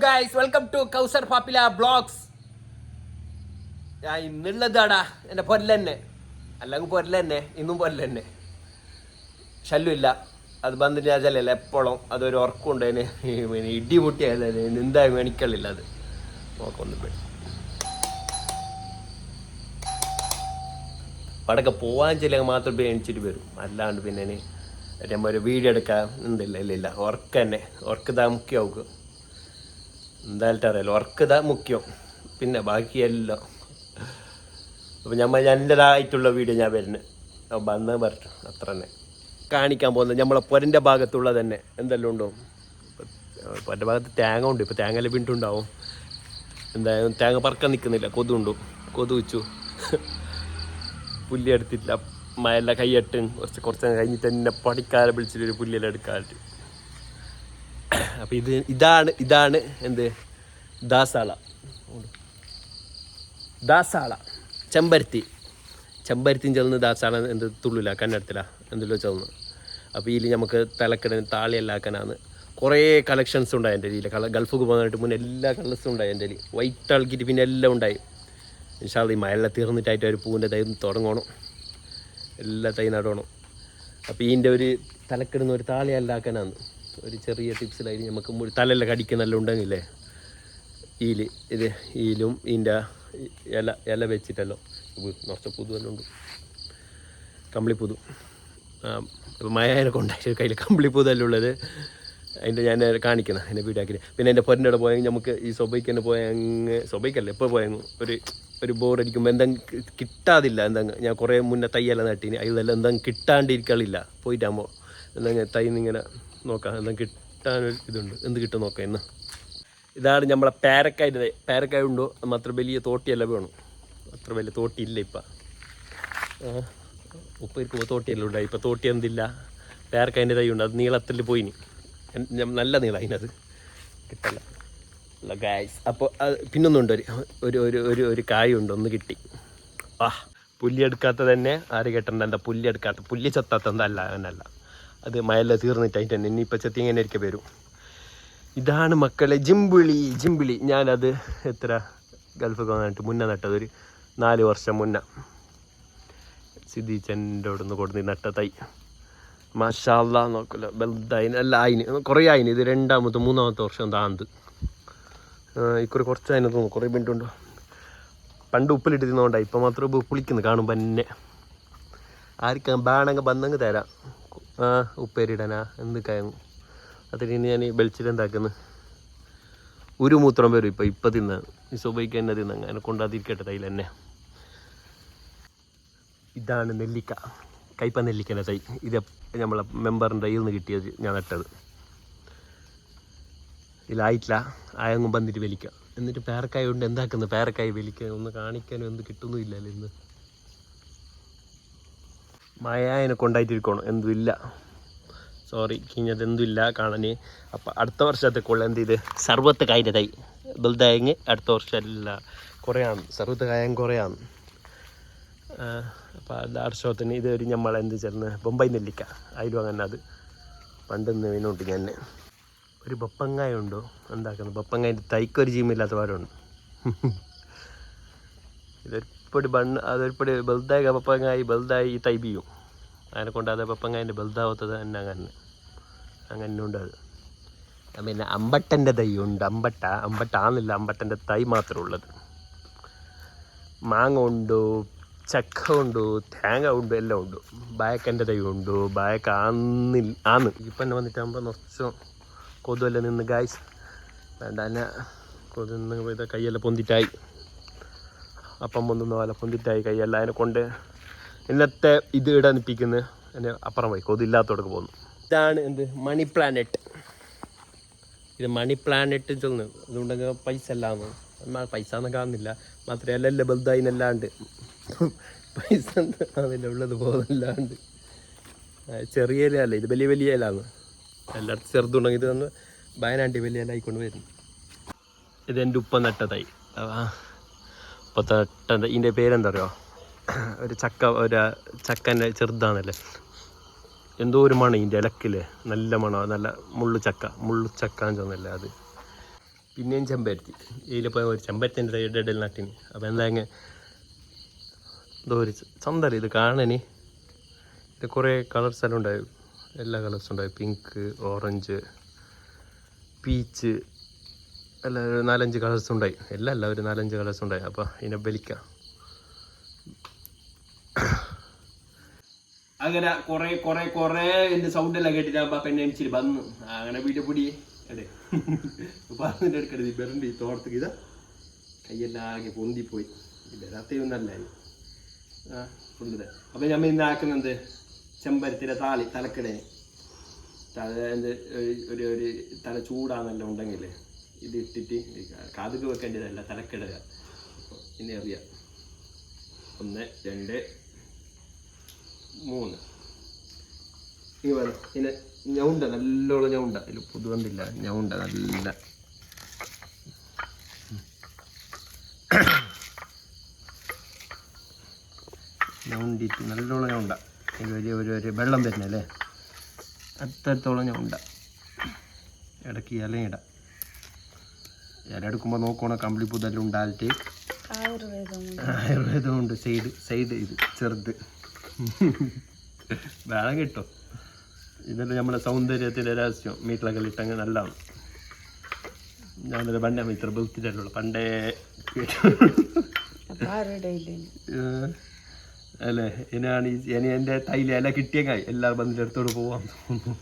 Guys, welcome to Kausar പാപ്പില blogs. ഞാൻ ഇന്നുള്ളതാടാ എൻ്റെ പൊരലെന്നെ, അല്ലെങ്കിൽ പൊരലെന്നെ, ഇന്നും പൊരലെന്നെ. ശല്യമില്ല, അത് ബന്ധിട്ട് ചാച്ചല്ല എപ്പോഴും അതൊരു ഉറക്കമുണ്ട്. അതിന് ഇടിമുട്ടിയല്ല, എന്തായാലും എണിക്കളില്ല. അത് നോക്കൊന്നും പോയി പടക്കെ പോകാൻ ചെല്ലെങ്കിൽ മാത്രം എണിച്ചിട്ട് വരും. അല്ലാണ്ട് പിന്നെ ഒരു വീഡിയോ എടുക്കാൻ ഇല്ല. ഉറക്ക തന്നെ, ഉറക്കതാ മുഖ്യമാവും. എന്തായാലും അറിയാലോ, ഉറക്കതാ മുഖ്യം, പിന്നെ ബാക്കിയെല്ലാം. അപ്പം എൻ്റെതായിട്ടുള്ള വീഡിയോ ഞാൻ വരുന്നത് വന്ന് പറഞ്ഞു അത്ര തന്നെ കാണിക്കാൻ പോകുന്നത്. നമ്മളെ പൊരൻ്റെ ഭാഗത്തുള്ള തന്നെ എന്തെല്ലാം ഉണ്ടോ. പൊരൻ്റെ ഭാഗത്ത് തേങ്ങ ഉണ്ട്. ഇപ്പോൾ തേങ്ങ വീണ്ടുണ്ടാവും. എന്തായാലും തേങ്ങ പറക്കാൻ നിൽക്കുന്നില്ല. കൊതുണ്ടു, കൊതു വെച്ചു. പുല്ലി എടുത്തിട്ടില്ല. മഴയെല്ലാം കൈയ്യട്ട് കുറച്ച് കഴിഞ്ഞിട്ട് തന്നെ പണിക്കാരെ വിളിച്ചിട്ടൊരു പുല്ലിയെല്ലാം എടുക്കാറുണ്ട്. അപ്പം ഇതാണ് എന്ത് ദാസാള ചെമ്പരത്തിയും ചെന്ന് ദാസാള എന്ത് തുള്ളില്ല കന്നെടുത്തില്ല എന്തെല്ലോ ചെന്ന്. അപ്പോൾ ഇതിൽ നമുക്ക് തലക്കിടന് താളിയെല്ലാം ആക്കാനാണ്. കുറേ കളക്ഷൻസ് ഉണ്ടായി എൻ്റെ ഇതിൽ. ഗൾഫിൽ പോകുന്നതിന് മുന്നേ എല്ലാ കളേഴ്സും ഉണ്ടായി എൻ്റെ ഇതിൽ. വൈറ്റ് ആൾക്കിട്ട് പിന്നെ എല്ലാം ഉണ്ടായി. ഇൻഷാ അല്ലാഹ് ഈ മഴയെല്ലാം തീർന്നിട്ടായിട്ട് ഒരു പൂവിൻ്റെ തൈ തുടങ്ങണം, എല്ലാ തൈ നടണം. അപ്പോൾ ഇതിൻ്റെ ഒരു തലക്കിടുന്ന ഒരു താളിയെല്ലാം ആക്കാനാണ് ഒരു ചെറിയ ടിപ്സിലായി. നമുക്ക് തലയെല്ലാം കടിക്കുന്നെല്ലാം ഉണ്ടെങ്കിലേ ഈലും ഇതിൻ്റെ ഇല വെച്ചിട്ടല്ലോ നിറച്ച പുതുവെല്ലാം ഉണ്ട്. കമ്പിളിപ്പുതു ഇപ്പോൾ മഴയെ കൊണ്ടായിട്ട് കയ്യിൽ കമ്പിളിപ്പുതെല്ലാം ഉള്ളത്. അതിൻ്റെ ഞാൻ കാണിക്കുന്നത് അതിൻ്റെ വീഡിയോ ആക്കി. പിന്നെ എൻ്റെ പൊരൻ്റെ പോയെങ്കിൽ നമുക്ക് ഈ സൊബൈക്ക് തന്നെ പോയങ്ങ് സൊബൈക്കല്ലേ ഇപ്പോൾ പോയെങ്കിൽ ഒരു ബോറടിക്കുമ്പോൾ എന്തെങ്കിലും കിട്ടാതില്ല. എന്തെങ്കിലും ഞാൻ കുറേ മുന്നേ തയ്യെല്ലാം നട്ടീന്, അതിലെല്ലാം എന്തെങ്കിലും കിട്ടാണ്ടിരിക്കളില്ല. പോയിട്ടാകുമ്പോൾ എന്തെങ്കിലും തൈ ഇങ്ങനെ നോക്കാം, എന്തെങ്കിലും കിട്ടാനൊരു ഇതുണ്ട്. എന്ത് കിട്ടും നോക്കാം. ഇന്ന് ഇതാണ് നമ്മളെ പേരക്കായ ഉണ്ടോ. അത്ര വലിയ തോട്ടിയെല്ലാം വേണം. അത്ര വലിയ തോട്ടിയില്ല ഇപ്പം. ഉപ്പിരിക്കുമ്പോൾ തോട്ടിയെല്ലാം ഉണ്ടായി. ഇപ്പം തോട്ടി എന്തില്ല. പേരക്കായൻ്റെ തൈ ഉണ്ട്. അത് നീളത്തിൽ പോയിനി, നല്ല നീളം അതിനത് കിട്ടല്ല ഗായ്സ്. അപ്പോൾ അത് പിന്നൊന്നുണ്ട്, ഒരു കായുണ്ട്, ഒന്ന് കിട്ടി. പുല്ലി എടുക്കാത്ത തന്നെ ആര് കേട്ടണ്ട. എന്താ പുല്ലി എടുക്കാത്ത, പുല്ലി ചെത്താത്ത എന്തല്ല അങ്ങനല്ല. അത് മഴയെല്ലാം തീർന്നിട്ട് അതിൻ്റെ തന്നെ ഇനിയിപ്പോൾ ചെത്തി ഇങ്ങനെ ഇരിക്കെ വരും. ഇതാണ് മക്കളെ ജിമ്പിളി. ഞാനത് എത്ര ഗൾഫിൽ വന്നിട്ട് മുന്നേ നട്ടത്, ഒരു 4 വർഷം മുന്നേ സിദ്ദീഖൻ്റെ അവിടെ നിന്ന് കൊടുത്ത് നട്ട തൈ. മാഷാ അല്ലാഹ് നോക്കില്ല വലുതായി അല്ല ആയിന് കുറേ ആയിന്. ഇത് 2-3 വർഷം താന്ത്. ഇക്കുറി കുറച്ച് അതിനെ തോന്നുന്നു, കുറേ മിനിറ്റുണ്ടോ. പണ്ട് ഉപ്പിലിട്ട് തിന്നോണ്ടായി. ഇപ്പം മാത്രം പുളിക്കുന്നു കാണുമ്പോൾ തന്നെ. ആർക്കും ബാണെങ്കിൽ ബന്നങ്ങ് തരാം. ഉപ്പേരിടാനാ എന്ത് കയങ്ങും. അതിന് ഞാൻ വെളിച്ചിട്ട് എന്താക്കുന്നു, ഒരു മൂത്രം വരും. ഇപ്പം തിന്ന ഈ സുബൈക്ക് തന്നെ തിന്ന, അങ്ങനെ കൊണ്ടാതിരിക്കട്ടെ തൈൽ തന്നെ. ഇതാണ് നെല്ലിക്ക, കയ്പ നെല്ലിക്കൻ്റെ തൈ. ഇത് നമ്മളെ മെമ്പറിൻ്റെ കയ്യിൽ നിന്ന് കിട്ടിയത്, ഞാൻ നട്ടത്. ഇതിലായിട്ടില്ല, ആയെങ്കും വന്നിട്ട് വലിക്കുക. എന്നിട്ട് പേരക്കായ കൊണ്ട് എന്താക്കുന്നത്, പേരക്കായ വലിക്കുക. ഒന്ന് കാണിക്കാനും എന്ത് കിട്ടുന്നുമില്ലല്ലോ ഇന്ന്. മഴയെ കൊണ്ടായിട്ടിരിക്കണം, എന്തും ഇല്ല. സോറി കിഞ്ഞത് എന്തും ഇല്ല കാണാൻ. അപ്പം അടുത്ത വർഷത്തേക്കുള്ള എന്ത് ഇത് സർവത്ത് കായൻ്റെ തൈ വലുതായെങ്കിൽ അടുത്ത വർഷം എല്ലാം കുറയാണ്. സർവത്ത് കായം കുറയാണ്. അപ്പോൾ അത് വർഷത്തിന് ഇതൊരു നമ്മളെന്ത് ചേർന്ന് ബൊമ്പായി നെല്ലിക്ക അതിലും അങ്ങനെ. അത് പണ്ട് വീണുണ്ട് ഞാൻ. ഒരു ബപ്പങ്ങായ ഉണ്ടോ എന്താക്കുന്നത്, ബപ്പങ്ങായൻ്റെ തൈക്കൊരു ജീമില്ലാത്ത പാടുണ്ട്. ഇതൊരുപടി അതൊരുപടി വലുതായി ബപ്പങ്ങായി വലുതായി ഈ തൈ ബിയും. അതിനെ കൊണ്ട് അത് പപ്പങ്ങായൻ്റെ ബലുതാവാത്തത് തന്നെ അങ്ങനെ ഉണ്ട്. അത് പിന്നെ അമ്പട്ടൻ്റെ തൈ ഉണ്ട്. അമ്പട്ടാന്നില്ല, അമ്പട്ടൻ്റെ തൈ മാത്രമേ ഉള്ളത്. മാങ്ങ ഉണ്ട്, ചക്ക ഉണ്ട്, തേങ്ങ ഉണ്ട്, എല്ലാം ഉണ്ട്. ബായക്കൻ്റെ തൈ ഉണ്ട്. ബായക്ക ആന്ന് ഇപ്പം തന്നെ വന്നിട്ടാകുമ്പോൾ നിറച്ചും കൊതുവെല്ലാം നിന്ന് ഗായ്സ്. വേണ്ട തന്നെ കൊതുന്ന് ഇത് കൈയെല്ലാം പൊന്തിട്ടായി. അപ്പം പൊന്തുന്ന പോലെ പൊന്തിട്ടായി കൈയെല്ലാം. അതിനെ കൊണ്ട് ഇന്നത്തെ ഇത് ഇടാൻ നിൽപ്പിക്കുന്നത് എൻ്റെ അപ്പുറം പോയി കൊതില്ലാത്തോടൊക്കെ പോകുന്നു. ഇതാണ് എന്ത് മണി പ്ലാനറ്റ്. ഇത് മണി പ്ലാനറ്റ് ചെന്ന് ഇതുകൊണ്ടെങ്കിൽ പൈസ എല്ലാന്ന് പൈസ ഒന്നും കാണുന്നില്ല. മാത്രമല്ല എല്ലാം ബലുതായിന്നല്ലാണ്ട് പൈസ അതിൻ്റെ ഉള്ളത് പോകുന്നല്ലാണ്ട്. ചെറിയ ഇല അല്ല, ഇത് വലിയ ഇലാന്ന്. എല്ലായിടത്തും ചെറുതുണ്ടെങ്കിൽ ഇത് വന്ന് വയനാട്ടിൽ വലിയ ഇല ആയിക്കൊണ്ട് വരുന്നു. ഇതെൻ്റെ ഉപ്പ നട്ട തൈ. ഉപ്പ നട്ട ഇതിൻ്റെ പേരെന്താ പറയുക, ഒരു ചക്കൻ്റെ ചെറുതാണല്ലേ. എന്തോ ഒരു മണം ഇതിൻ്റെ ഇലക്കില്ലേ, നല്ല മണം. നല്ല മുള്ളു ചക്ക എന്ന് തോന്നല്ലേ അത്. പിന്നെയും ചെമ്പരത്തി. ഇതിൽ പോയ ഒരു ചെമ്പരത്തിൻ്റെ ഇടയിൽ നട്ടിന്. അപ്പോൾ എന്താ ഇങ്ങനെ എന്തോ ഒരു ചന്തല ഇത് കാണാന്. ഇത് കുറേ കളേഴ്സ് എല്ലാം ഉണ്ടായി, എല്ലാ കളേഴ്സും ഉണ്ടായി. പിങ്ക്, ഓറഞ്ച്, പീച്ച് എല്ലാം ഒരു 4-5 കളേഴ്സ് ഉണ്ടായി. എല്ലാം അല്ല, ഒരു 4-5 കളേഴ്സ് ഉണ്ടായി. അപ്പോൾ ഇതിനെ ബലിക്കാം. അങ്ങനെ കുറേ എൻ്റെ സൗണ്ടെല്ലാം കേട്ടിട്ട് അപ്പം എന്നെ എണിച്ചിട്ട് വന്നു. അങ്ങനെ വീട്ടിൽ പൊടി അതെ പറഞ്ഞിട്ട് എടുക്കരുത്. ബെറണ്ടി തോർത്ത് ഇതാ കയ്യെല്ലാം ആകെ പൊന്തിപ്പോയി. ഇല്ല രാത്രിയൊന്നല്ല പൊന്തിത്. അപ്പം നമ്മൾ ഇന്ന് ആക്കുന്നത് ചെമ്പരത്തിൻ്റെ തലക്കട ഒരു തല ചൂടാന്നെല്ലാം ഉണ്ടെങ്കിൽ ഇത് ഇട്ടിട്ട് കാതുക വെക്കേണ്ടതല്ല, തലക്കിടുക. അപ്പോൾ ഇനി അറിയാം. 1 2 3 ഇനി വേണം. പിന്നെ ഞൗണ്ട, നല്ലോണം ഞൗണ്ട. അതിൽ പുതുവന്നില്ല, ഞൗണ്ട നല്ല ഞൗണ്ടിട്ട് നല്ലോണം ഞൗണ്ട. ഒരു വെള്ളം വരുന്നല്ലേ, അത്രത്തോളം ഞൗണ്ട. ഇടയ്ക്ക് ഇലയിടാം. ഇല എടുക്കുമ്പോൾ നോക്കണം കമ്പിളി പുതെല്ലാം ഉണ്ടായിട്ട്. ആയുർവേദമുണ്ട്. സൈഡ് ഇത് ചെറുത് വേണം കിട്ടും. ഇന്നലെ നമ്മുടെ സൗന്ദര്യത്തിൻ്റെ രഹസ്യം മീറ്റിലൊക്കെ ഇട്ടങ്ങ് നല്ലതാണ്. ഞാനത് പണ്ടേ ഇത്ര ബുദ്ധിമുട്ടുള്ള പണ്ടേ അല്ലേ. ഇനാണ് ഇനി എൻ്റെ തൈല ഇല കിട്ടിയേക്കായി എല്ലാവരും ബന്ധിൻ്റെ അടുത്തോട് പോവാൻ തോന്നുന്നു.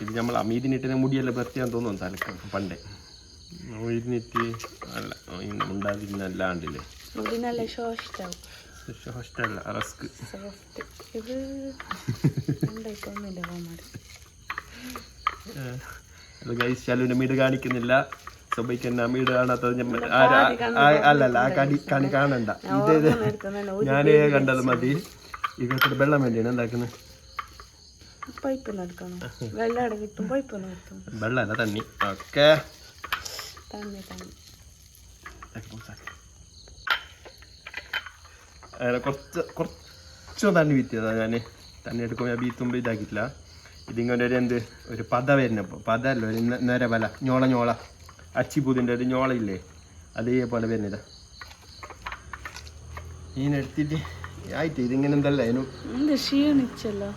ഇത് നമ്മൾ അമീതിനിട്ടിനെ മുടിയെല്ലാം ബർത്തിയാൻ തോന്നുന്നു തലക്ക് പണ്ടേ. ഇതിനിട്ട് അല്ല ഉണ്ടാതിരുന്നല്ലാണ്ടില്ലേ ഹോസ്റ്റല്ല റസ്ക്. ശലുവിന്റെ മീട് കാണിക്കുന്നില്ല. സഭയ്ക്ക് തന്നെ മീട് കാണാത്തത് അല്ലല്ല ആ കണി കാണണ്ട. ഇത് ഞാനേ കണ്ടത് മതി. ഇകത്തിൽ വെള്ളം വേണ്ടിയാണ് എന്താക്കുന്നത്. വെള്ളമല്ല തണ്ണി. ഓക്കെ അങ്ങനെ കുറച്ചോ തണ്ണി വിറ്റിയതാ. ഞാൻ തണ്ണി എടുക്കുമ്പോൾ ഞാൻ ബീത്തുമ്പോൾ ഇതാക്കിയിട്ടില്ല. ഇതിങ്ങനെ ഒരു പത വരുന്നപ്പോൾ പതല്ല, ഒരു നിരവല ഞോള അച്ചിപ്പൂതിൻ്റെ ഒരു ഞോളയില്ലേ, അതേപോലെ വരുന്നതാ. ഇതിനെടുത്തിട്ട് ആയിട്ട് ഇതിങ്ങനെ എന്തല്ല അതിനും ക്ഷീണിച്ചല്ലോ.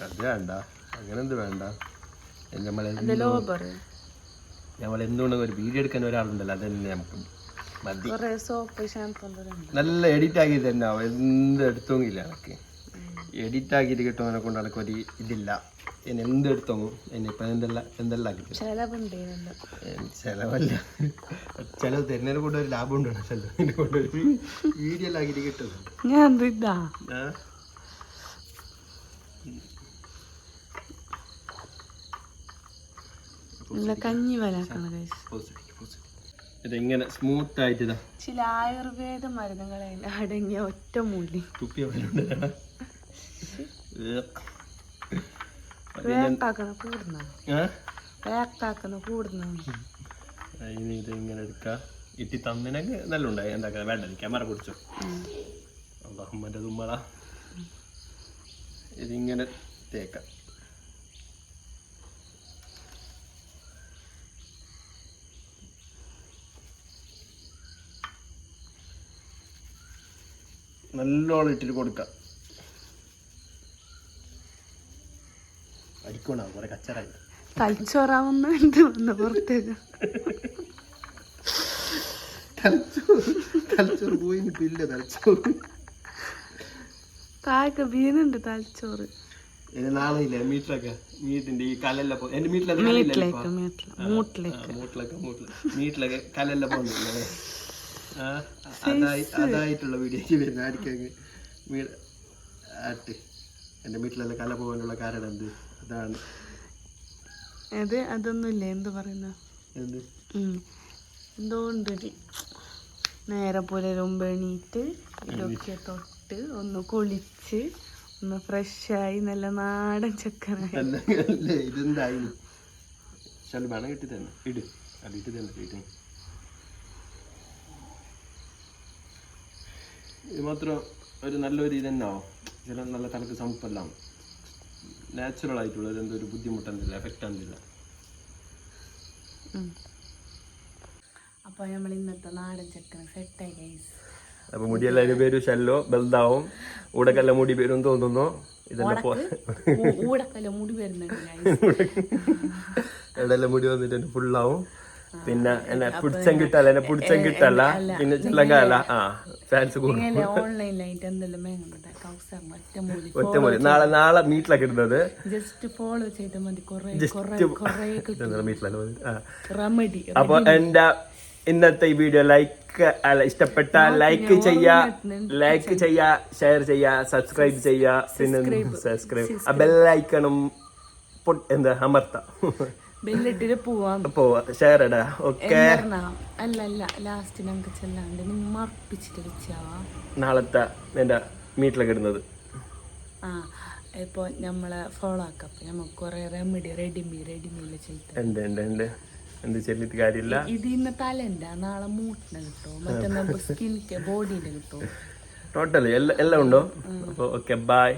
അത് വേണ്ട, അങ്ങനെന്ത് വേണ്ട. നമ്മളെന്തുകൊണ്ടെങ്കിൽ ഒരു വീഡിയോ എടുക്കാൻ ഒരാളുണ്ടല്ലോ, അതന്നെ നമുക്ക് മതി. നല്ല എഡിറ്റ് ആക്കി തന്നെ ആവും. എന്ത് എടുത്തോങ്ങില്ല എനിക്ക് എഡിറ്റ് ആക്കിയിട്ട് കിട്ടുന്നതിനെ കൊണ്ട് എനിക്ക് ഒരു ഇതില്ല. ഇനി എന്ത് എടുത്തോങ്ങും ഇനിയിപ്പോൾ എന്തെല്ലാം കിട്ടും. ചിലവല്ല, ചിലവ് തരുന്നതിനെ കൊണ്ട് ഒരു ലാഭം ഉണ്ടല്ലോ. ഇതിനെ കൊണ്ട് ഒരു വീഡിയോ എല്ലാം ആക്കിയിട്ട് കിട്ടുന്നുണ്ട്. ഇതെങ്ങനെ സ്മൂത്ത് ആയിട്ട് ചില ആയുർവേദ മരുന്നുകളെ അടങ്ങിയ ഒറ്റ മൂലി തുപ്പിയ ഇനി ഇതിങ്ങനെ എടുക്കാം. ഇട്ടി തന്നിനൊക്കെ നല്ല ഉണ്ടായി. എന്താ വേണ്ട ക്യാമറ പിടിച്ചോ. അമ്മൻ്റെ തുമ്മള ഇതിങ്ങനെ തേക്കാം. നല്ലോണം ഇട്ടിട്ട് കൊടുക്കാം. അരിക്കണോ കുറെ കച്ചറായി തലച്ചോറാവുന്ന പുറത്തേക്ക് തലച്ചോറ് പോയി കിട്ടില്ല. തലച്ചോറ് താഴെ വീണുണ്ട് തലച്ചോറ്. ഇനി നാളെ ഇല്ലേ മീറ്റിലൊക്കെ മീറ്റിന്റെ ഈ കലെല്ലാം എന്റെ മീറ്റിലൊക്കെ കലെല്ലാം പോകുന്നില്ലേ. അതായിട്ടുള്ള വീഡിയോക്ക് വരുന്ന ആർക്കെങ്കിൽ ആട്ട് എൻ്റെ വീട്ടിലെല്ലാം കല പോകാനുള്ള കാരണം എന്ത് അതാണ്. അതൊന്നുമില്ല എന്ത് പറയുന്ന എന്തുകൊണ്ട് നേരെ പോലെ മുമ്പ് എണീറ്റ് ഇതൊക്കെ തൊട്ട് ഒന്ന് കുളിച്ച് ഒന്ന് ഫ്രഷായി നല്ല നാടൻ ചക്കനായി. ഇതെന്തായി വേണം കിട്ടി തന്നെ ഇട് അതിട്ട് തന്നെ കിട്ടി. ഇത് മാത്രം ഒരു നല്ലൊരു ഇത് തന്നെ ആവും. ചില നല്ല തലക്ക് സമുപ്പെല്ലാം നാച്ചുറൽ ആയിട്ടുള്ളത് എന്തോ ഒരു ബുദ്ധിമുട്ടൊന്നുമില്ല, എഫക്റ്റ് ഒന്നുമില്ല. അപ്പോൾ നമ്മൾ ഇന്നത്തെ നാടൻ ചക്കന സെറ്റായി ഗൈസ്. അപ്പൊ മുടിയെല്ലാം അതിന് പേര് ശല്ലോ ബൽദാവും ഊടക്കെല്ലാം മുടി പേരും തോന്നുന്നു. ഇതെല്ലാം ഊടക്കെല്ലാം മുടി വരുന്നുണ്ട് എവിടെല്ലാം മുടി വന്നിട്ട് ഫുള്ളാവും. പിന്നെ എന്നെ പിടിച്ചം കിട്ടല്ല പിന്നെ ചെല്ലങ്കല്ല ഫാൻസ് ഓൺലൈനിലായിട്ട് എന്തെല്ലാം ഒറ്റമൂലി നാളെ മീറ്റിലൊക്കെ ഇടുന്നത് ജസ്റ്റ് ഫോളോ ചെയ്താൽ മതി. റെമഡി. അപ്പൊ എന്റെ ഇന്നത്തെ ഈ വീഡിയോ ഇഷ്ടപ്പെട്ട ലൈക്ക് ചെയ്യാ, ഷെയർ ചെയ്യാ, സബ്സ്ക്രൈബ് ചെയ്യാ, പിന്നെ സബ്സ്ക്രൈബ് ബെല്ലൈക്കണും എന്താ അമർത്താം. ബെല്ലിട്ടിട്ട് പോവാ ഷെയർ ഇടാ. ഓക്കെ. അല്ല ലാസ്റ്റ് ഞങ്ങൾക്ക് ചെല്ലാണ്ട് നിങ്ങൾ മറപ്പിച്ചിട്ട് വെച്ചാവാ നാളത്തെ എന്റെ മീറ്റിലൊക്കെ ഇടുന്നത്. ഇപ്പൊ നമ്മളെ ഫോളോ ആക്കാം. നമുക്ക് കുറെ റെമഡി റെഡിമീല് ചെയ്ത് എന്ത് ചെല്ലിട്ട് കാര്യമില്ല. ഇത് ഇന്ന് തലന്റെ നാളെ മൂട്ടിന് കിട്ടും, മറ്റന്നാ സ്കിൻ ബോഡിന്റെ കിട്ടും, ടോട്ടലി എല്ലാം ഉണ്ടോ. അപ്പൊ ഓക്കെ, ബൈ.